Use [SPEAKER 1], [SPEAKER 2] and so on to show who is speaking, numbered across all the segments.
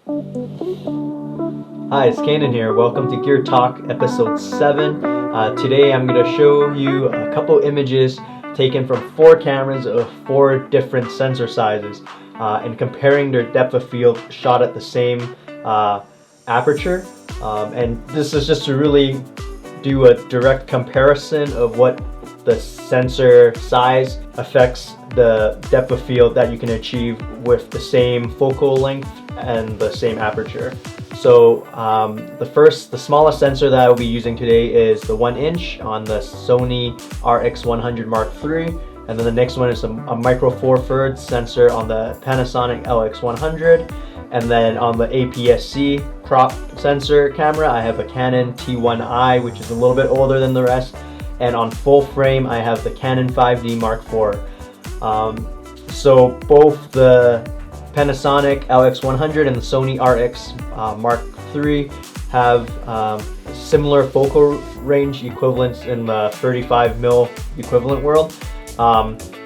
[SPEAKER 1] Hi, it's Canon here. Welcome to Gear Talk episode 7. Today I'm going to show you a couple images taken from 4 cameras of 4 different sensor sizes and comparing their depth of field shot at the same aperture. And this is just to really do a direct comparison of what the sensor size affects the depth of field that you can achieve with the same focal length and the same aperture. So the smallest sensor that I will be using today is the 1" on the Sony RX100 MK III, and then the next one is a Micro Four Thirds sensor on the Panasonic LX100, and then on the APS-C cropped sensor camera I have a Canon T1i, which is a little bit older than the rest, and on full frame I have the Canon 5D Mark IV. So both the Panasonic LX100 and the Sony RX Mark III have similar focal range equivalents in the 35mm equivalent world.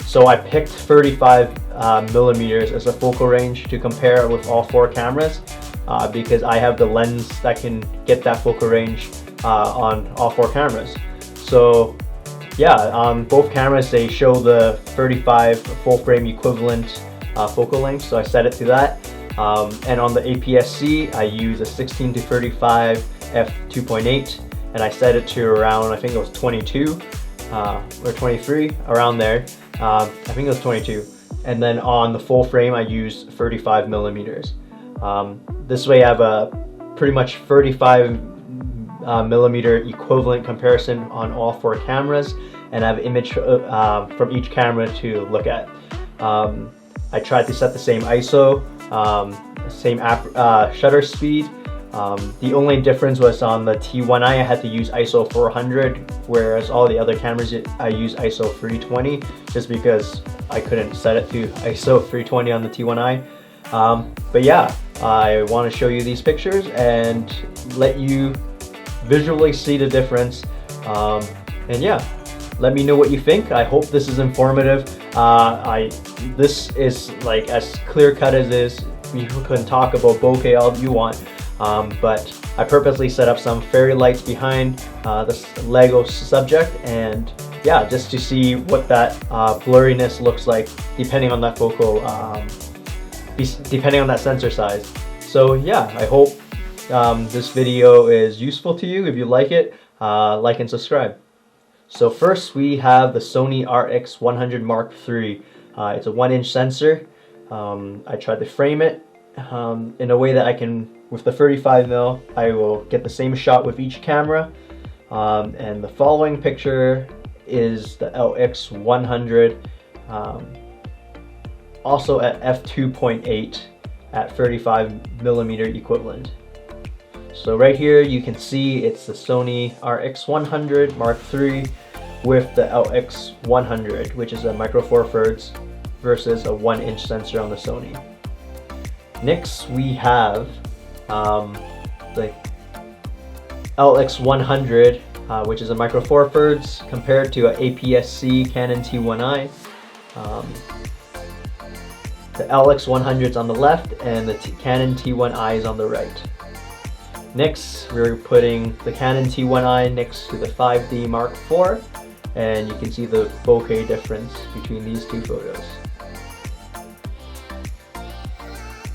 [SPEAKER 1] So I picked 35 millimeters as a focal range to compare with all 4 cameras because I have the lens that can get that focal range on all 4 cameras. So yeah, on both cameras they show the 35 full frame equivalent focal length, so I set it to that. And on the APS-C I use a 16-35 f2.8, and I set it to around, I think it was 22 or 23, around there. I think it was 22. And then on the full frame I use 35 millimeters. This way I have a pretty much 35 millimeter equivalent comparison on all 4 cameras, and I have an image from each camera to look at. I tried to set the same ISO, same shutter speed. The only difference was on the T1i I had to use ISO 400, whereas all the other cameras I use ISO 320, just because I couldn't set it to ISO 320 on the T1i. But yeah, I want to show you these pictures and let you visually see the difference. And yeah, let me know what you think. I hope this is informative. This is like as clear cut as is. You can talk about bokeh all you want, but I purposely set up some fairy lights behind this Lego subject, and yeah, just to see what that blurriness looks like depending on that focal, depending on that sensor size. So yeah, I hope this video is useful to you. If you like it, like and subscribe. So first we have the Sony RX100 Mark III. It's a 1" sensor. I tried to frame it in a way that I can, with the 35mm, I will get the same shot with each camera. And the following picture is the LX100, also at f2.8 at 35mm equivalent. So right here you can see it's the Sony RX100 Mark III with the LX100, which is a Micro Four Thirds versus a 1" sensor on the Sony. Next we have the LX100, which is a Micro Four Thirds compared to an APS-C Canon T1i. The LX100 is on the left and the Canon T1i is on the right. Next, we're putting the Canon T1i next to the 5D Mark IV, and you can see the bokeh difference between these 2 photos.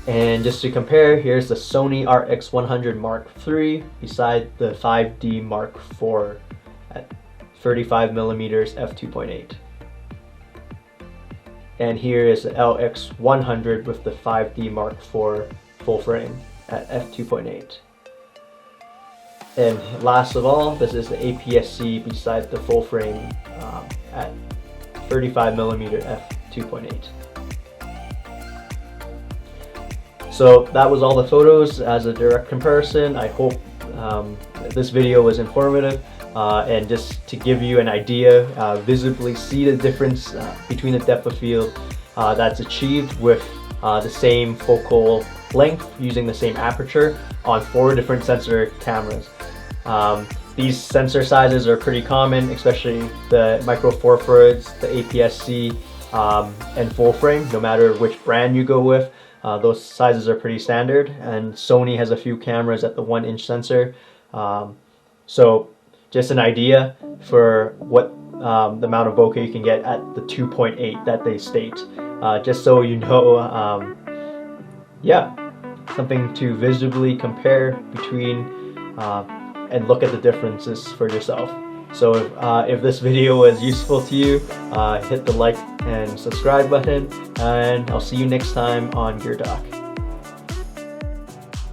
[SPEAKER 1] And just to compare, here's the Sony RX100 Mark III beside the 5D Mark IV at 35mm f2.8. And here is the LX100 with the 5D Mark IV full frame at f2.8. And last of all, this is the APS-C beside the full frame at 35mm f2.8. So that was all the photos as a direct comparison. I hope this video was informative and just to give you an idea, visibly see the difference between the depth of field that's achieved with the same focal length using the same aperture on 4 different sensor cameras. These sensor sizes are pretty common, especially the Micro Four Thirds, the APS-C, and full frame, no matter which brand you go with. those sizes are pretty standard, and Sony has a few cameras at the 1-inch sensor. So just an idea for what the amount of bokeh you can get at the 2.8 that they state. Just so you know, yeah, something to visibly compare between and look at the differences for yourself. So if this video was useful to you, hit the like and subscribe button, and I'll see you next time on Gear Talk.